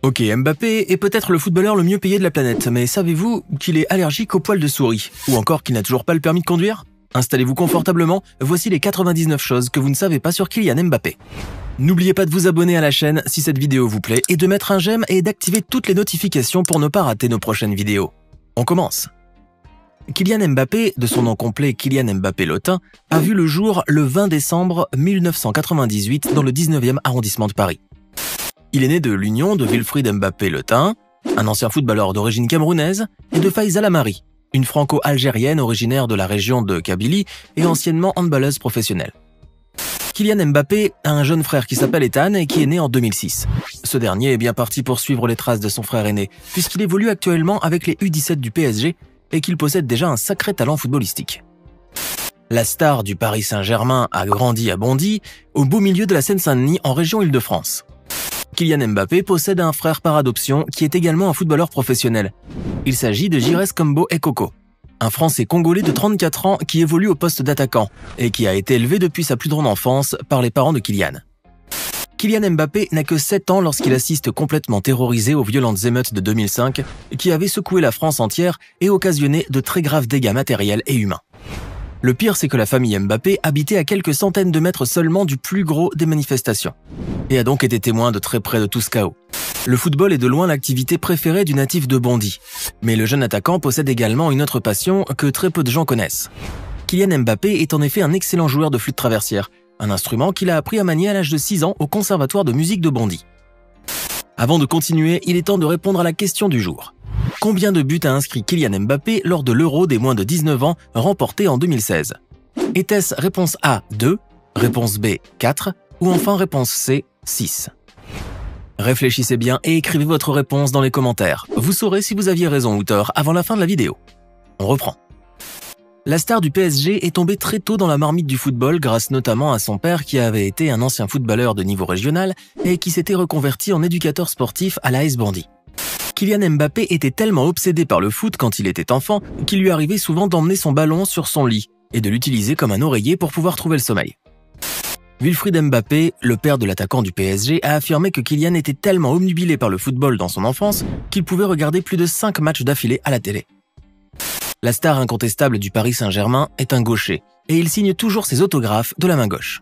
Ok, Mbappé est peut-être le footballeur le mieux payé de la planète, mais savez-vous qu'il est allergique aux poils de souris? Ou encore qu'il n'a toujours pas le permis de conduire? Installez-vous confortablement, voici les 99 choses que vous ne savez pas sur Kylian Mbappé. N'oubliez pas de vous abonner à la chaîne si cette vidéo vous plaît et de mettre un j'aime et d'activer toutes les notifications pour ne pas rater nos prochaines vidéos. On commence. Kylian Mbappé, de son nom complet Kylian Mbappé Lotin, a vu le jour le 20 décembre 1998 dans le 19e arrondissement de Paris. Il est né de l'union de Wilfried Mbappé Lotin, un ancien footballeur d'origine camerounaise, et de Faïza Lamari, une franco-algérienne originaire de la région de Kabylie et anciennement handballeuse professionnelle. Kylian Mbappé a un jeune frère qui s'appelle Ethan et qui est né en 2006. Ce dernier est bien parti pour suivre les traces de son frère aîné, puisqu'il évolue actuellement avec les U17 du PSG et qu'il possède déjà un sacré talent footballistique. La star du Paris Saint-Germain a grandi à Bondy, au beau milieu de la Seine-Saint-Denis en région Île-de-France. Kylian Mbappé possède un frère par adoption qui est également un footballeur professionnel. Il s'agit de Jires Kombo Ekoko, un Français congolais de 34 ans qui évolue au poste d'attaquant et qui a été élevé depuis sa plus tendre enfance par les parents de Kylian. Kylian Mbappé n'a que 7 ans lorsqu'il assiste complètement terrorisé aux violentes émeutes de 2005 qui avaient secoué la France entière et occasionné de très graves dégâts matériels et humains. Le pire, c'est que la famille Mbappé habitait à quelques centaines de mètres seulement du plus gros des manifestations et a donc été témoin de très près de tout ce chaos. Le football est de loin l'activité préférée du natif de Bondy, mais le jeune attaquant possède également une autre passion que très peu de gens connaissent. Kylian Mbappé est en effet un excellent joueur de flûte traversière, un instrument qu'il a appris à manier à l'âge de 6 ans au Conservatoire de musique de Bondy. Avant de continuer, il est temps de répondre à la question du jour. Combien de buts a inscrit Kylian Mbappé lors de l'Euro des moins de 19 ans remporté en 2016? Était-ce réponse A 2, réponse B 4 ou enfin réponse C 6? Réfléchissez bien et écrivez votre réponse dans les commentaires. Vous saurez si vous aviez raison ou tort avant la fin de la vidéo. On reprend. La star du PSG est tombée très tôt dans la marmite du football grâce notamment à son père qui avait été un ancien footballeur de niveau régional et qui s'était reconverti en éducateur sportif à l'AS Bondy. Kylian Mbappé était tellement obsédé par le foot quand il était enfant qu'il lui arrivait souvent d'emmener son ballon sur son lit et de l'utiliser comme un oreiller pour pouvoir trouver le sommeil. Wilfried Mbappé, le père de l'attaquant du PSG, a affirmé que Kylian était tellement obnubilé par le football dans son enfance qu'il pouvait regarder plus de 5 matchs d'affilée à la télé. La star incontestable du Paris Saint-Germain est un gaucher et il signe toujours ses autographes de la main gauche.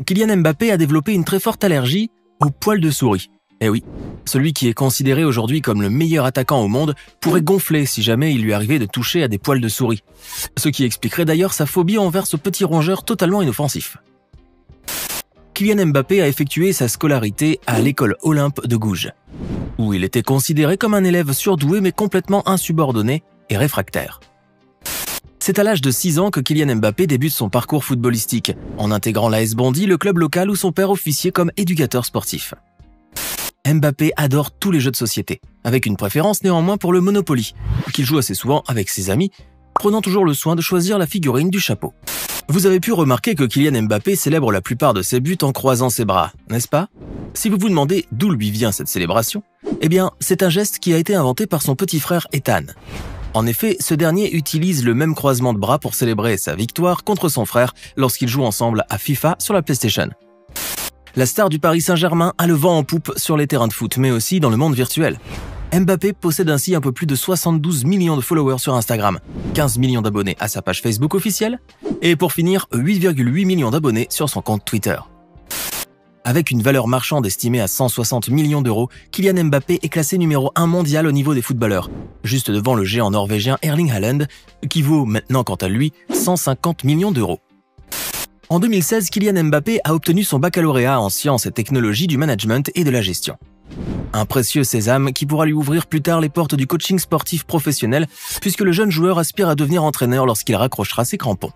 Kylian Mbappé a développé une très forte allergie aux poils de souris. Eh oui, celui qui est considéré aujourd'hui comme le meilleur attaquant au monde pourrait gonfler si jamais il lui arrivait de toucher à des poils de souris. Ce qui expliquerait d'ailleurs sa phobie envers ce petit rongeur totalement inoffensif. Kylian Mbappé a effectué sa scolarité à l'école Olympe de Gouges, où il était considéré comme un élève surdoué mais complètement insubordonné et réfractaire. C'est à l'âge de 6 ans que Kylian Mbappé débute son parcours footballistique, en intégrant l'AS Bondy, le club local où son père officiait comme éducateur sportif. Mbappé adore tous les jeux de société, avec une préférence néanmoins pour le Monopoly, qu'il joue assez souvent avec ses amis, prenant toujours le soin de choisir la figurine du chapeau. Vous avez pu remarquer que Kylian Mbappé célèbre la plupart de ses buts en croisant ses bras, n'est-ce pas? Si vous vous demandez d'où lui vient cette célébration, eh bien, c'est un geste qui a été inventé par son petit frère Ethan. En effet, ce dernier utilise le même croisement de bras pour célébrer sa victoire contre son frère lorsqu'ils jouent ensemble à FIFA sur la PlayStation. La star du Paris Saint-Germain a le vent en poupe sur les terrains de foot, mais aussi dans le monde virtuel. Mbappé possède ainsi un peu plus de 72 millions de followers sur Instagram, 15 millions d'abonnés à sa page Facebook officielle, et pour finir, 8,8 millions d'abonnés sur son compte Twitter. Avec une valeur marchande estimée à 160 millions d'euros, Kylian Mbappé est classé numéro 1 mondial au niveau des footballeurs, juste devant le géant norvégien Erling Haaland, qui vaut maintenant quant à lui 150 millions d'euros. En 2016, Kylian Mbappé a obtenu son baccalauréat en sciences et technologies du management et de la gestion. Un précieux sésame qui pourra lui ouvrir plus tard les portes du coaching sportif professionnel puisque le jeune joueur aspire à devenir entraîneur lorsqu'il raccrochera ses crampons.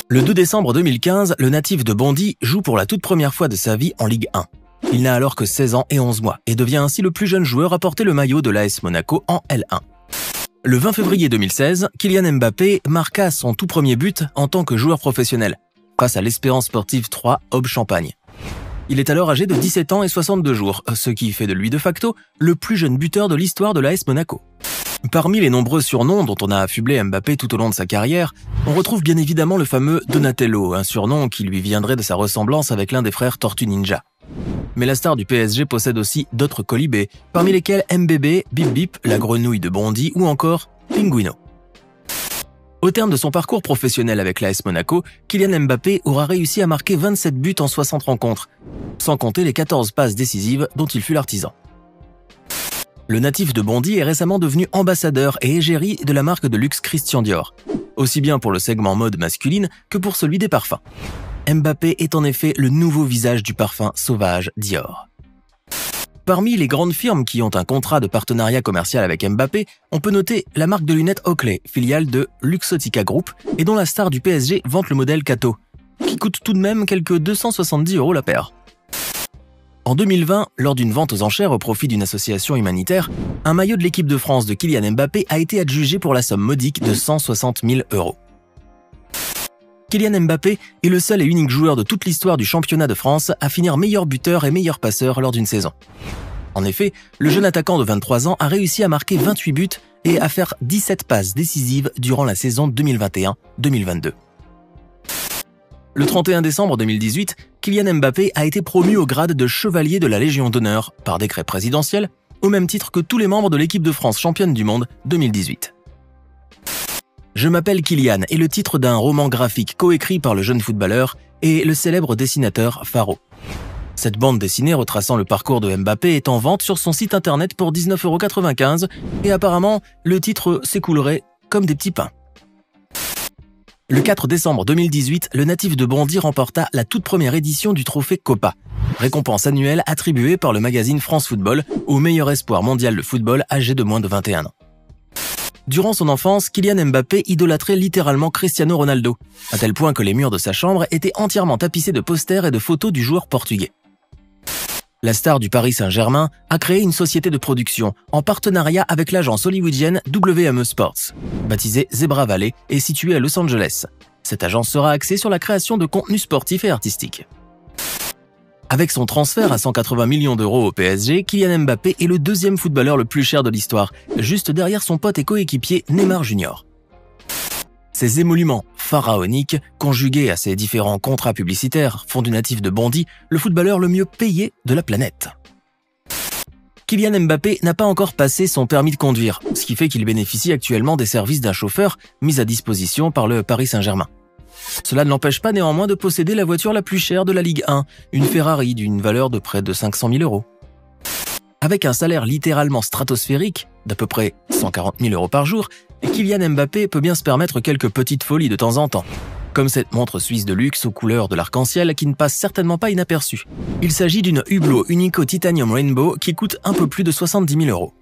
Le 2 décembre 2015, le natif de Bondy joue pour la toute première fois de sa vie en Ligue 1. Il n'a alors que 16 ans et 11 mois et devient ainsi le plus jeune joueur à porter le maillot de l'AS Monaco en L1. Le 20 février 2016, Kylian Mbappé marqua son tout premier but en tant que joueur professionnel, face à l'Espérance Sportive 3 Aube-Champagne. Il est alors âgé de 17 ans et 62 jours, ce qui fait de lui de facto le plus jeune buteur de l'histoire de l'AS Monaco. Parmi les nombreux surnoms dont on a affublé Mbappé tout au long de sa carrière, on retrouve bien évidemment le fameux Donatello, un surnom qui lui viendrait de sa ressemblance avec l'un des frères Tortue Ninja. Mais la star du PSG possède aussi d'autres colibés, parmi lesquels MBB, Bip Bip, la grenouille de Bondy ou encore Pinguino. Au terme de son parcours professionnel avec l'AS Monaco, Kylian Mbappé aura réussi à marquer 27 buts en 60 rencontres, sans compter les 14 passes décisives dont il fut l'artisan. Le natif de Bondy est récemment devenu ambassadeur et égérie de la marque de luxe Christian Dior, aussi bien pour le segment mode masculine que pour celui des parfums. Mbappé est en effet le nouveau visage du parfum sauvage Dior. Parmi les grandes firmes qui ont un contrat de partenariat commercial avec Mbappé, on peut noter la marque de lunettes Oakley, filiale de Luxottica Group, et dont la star du PSG vante le modèle Kato, qui coûte tout de même quelques 270 € la paire. En 2020, lors d'une vente aux enchères au profit d'une association humanitaire, un maillot de l'équipe de France de Kylian Mbappé a été adjugé pour la somme modique de 160 000 €. Kylian Mbappé est le seul et unique joueur de toute l'histoire du championnat de France à finir meilleur buteur et meilleur passeur lors d'une saison. En effet, le jeune attaquant de 23 ans a réussi à marquer 28 buts et à faire 17 passes décisives durant la saison 2021-2022. Le 31 décembre 2018, Kylian Mbappé a été promu au grade de chevalier de la Légion d'honneur par décret présidentiel, au même titre que tous les membres de l'équipe de France championne du monde 2018. Je m'appelle Kylian est le titre d'un roman graphique coécrit par le jeune footballeur et le célèbre dessinateur Faro. Cette bande dessinée retraçant le parcours de Mbappé est en vente sur son site internet pour 19,95 € et apparemment, le titre s'écoulerait comme des petits pains. Le 4 décembre 2018, le natif de Bondy remporta la toute première édition du trophée Copa, récompense annuelle attribuée par le magazine France Football au meilleur espoir mondial de football âgé de moins de 21 ans. Durant son enfance, Kylian Mbappé idolâtrait littéralement Cristiano Ronaldo, à tel point que les murs de sa chambre étaient entièrement tapissés de posters et de photos du joueur portugais. La star du Paris Saint-Germain a créé une société de production en partenariat avec l'agence hollywoodienne WME Sports, baptisée Zebra Valley et située à Los Angeles. Cette agence sera axée sur la création de contenus sportifs et artistiques. Avec son transfert à 180 millions € au PSG, Kylian Mbappé est le deuxième footballeur le plus cher de l'histoire, juste derrière son pote et coéquipier Neymar Jr. Ces émoluments pharaoniques, conjugués à ses différents contrats publicitaires, font du natif de Bondy le footballeur le mieux payé de la planète. Kylian Mbappé n'a pas encore passé son permis de conduire, ce qui fait qu'il bénéficie actuellement des services d'un chauffeur mis à disposition par le Paris Saint-Germain. Cela ne l'empêche pas néanmoins de posséder la voiture la plus chère de la Ligue 1, une Ferrari d'une valeur de près de 500 000 €. Avec un salaire littéralement stratosphérique, d'à peu près 140 000 € par jour, Kylian Mbappé peut bien se permettre quelques petites folies de temps en temps, comme cette montre suisse de luxe aux couleurs de l'arc-en-ciel qui ne passe certainement pas inaperçue. Il s'agit d'une Hublot Unico Titanium Rainbow qui coûte un peu plus de 70 000 €.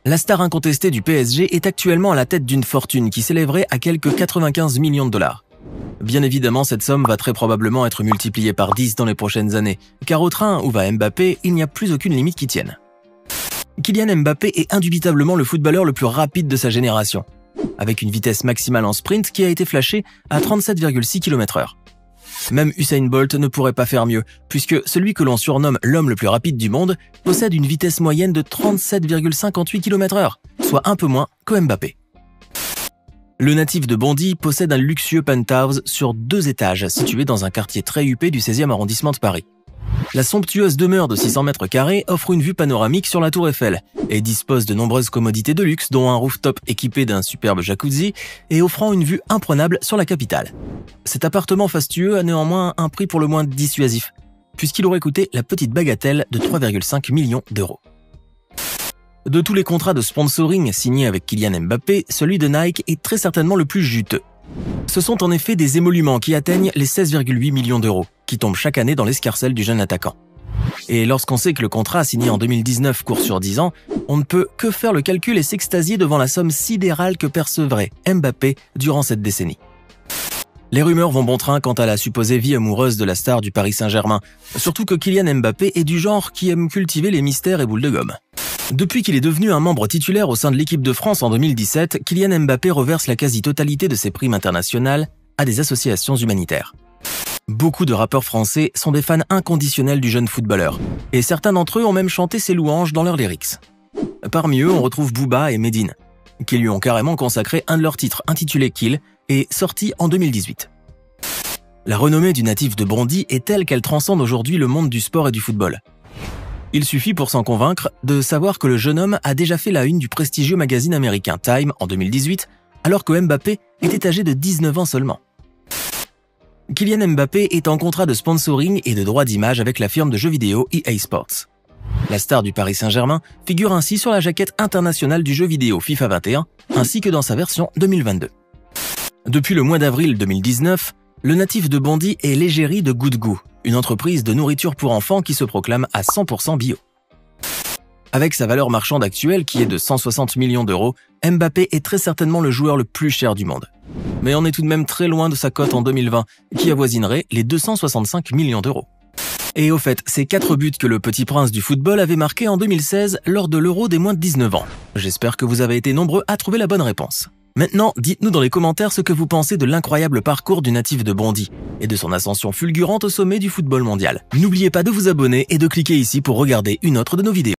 La star incontestée du PSG est actuellement à la tête d'une fortune qui s'élèverait à quelques 95 millions de $. Bien évidemment, cette somme va très probablement être multipliée par 10 dans les prochaines années, car au train où va Mbappé, il n'y a plus aucune limite qui tienne. Kylian Mbappé est indubitablement le footballeur le plus rapide de sa génération, avec une vitesse maximale en sprint qui a été flashée à 37,6 km/h. Même Usain Bolt ne pourrait pas faire mieux, puisque celui que l'on surnomme l'homme le plus rapide du monde possède une vitesse moyenne de 37,58 km/h, soit un peu moins que Mbappé. Le natif de Bondy possède un luxueux penthouse sur 2 étages situé dans un quartier très huppé du 16e arrondissement de Paris. La somptueuse demeure de 600 mètres carrés offre une vue panoramique sur la Tour Eiffel et dispose de nombreuses commodités de luxe dont un rooftop équipé d'un superbe jacuzzi et offrant une vue imprenable sur la capitale. Cet appartement fastueux a néanmoins un prix pour le moins dissuasif, puisqu'il aurait coûté la petite bagatelle de 3,5 millions €. De tous les contrats de sponsoring signés avec Kylian Mbappé, celui de Nike est très certainement le plus juteux. Ce sont en effet des émoluments qui atteignent les 16,8 millions €, qui tombent chaque année dans l'escarcelle du jeune attaquant. Et lorsqu'on sait que le contrat signé en 2019 court sur 10 ans, on ne peut que faire le calcul et s'extasier devant la somme sidérale que percevrait Mbappé durant cette décennie. Les rumeurs vont bon train quant à la supposée vie amoureuse de la star du Paris Saint-Germain, surtout que Kylian Mbappé est du genre qui aime cultiver les mystères et boules de gomme. Depuis qu'il est devenu un membre titulaire au sein de l'équipe de France en 2017, Kylian Mbappé reverse la quasi-totalité de ses primes internationales à des associations humanitaires. Beaucoup de rappeurs français sont des fans inconditionnels du jeune footballeur, et certains d'entre eux ont même chanté ses louanges dans leurs lyrics. Parmi eux, on retrouve Booba et Medine, qui lui ont carrément consacré un de leurs titres intitulé Kill et sorti en 2018. La renommée du natif de Bondy est telle qu'elle transcende aujourd'hui le monde du sport et du football. Il suffit pour s'en convaincre de savoir que le jeune homme a déjà fait la une du prestigieux magazine américain Time en 2018, alors que Mbappé était âgé de 19 ans seulement. Kylian Mbappé est en contrat de sponsoring et de droit d'image avec la firme de jeux vidéo EA Sports. La star du Paris Saint-Germain figure ainsi sur la jaquette internationale du jeu vidéo FIFA 21, ainsi que dans sa version 2022. Depuis le mois d'avril 2019, le natif de Bondy est l'égérie de Good Goût, une entreprise de nourriture pour enfants qui se proclame à 100% bio. Avec sa valeur marchande actuelle qui est de 160 millions d'euros, Mbappé est très certainement le joueur le plus cher du monde. Mais on est tout de même très loin de sa cote en 2020, qui avoisinerait les 265 millions d'euros. Et au fait, c'est 4 buts que le petit prince du football avait marqués en 2016 lors de l'Euro des moins de 19 ans. J'espère que vous avez été nombreux à trouver la bonne réponse. Maintenant, dites-nous dans les commentaires ce que vous pensez de l'incroyable parcours du natif de Bondy et de son ascension fulgurante au sommet du football mondial. N'oubliez pas de vous abonner et de cliquer ici pour regarder une autre de nos vidéos.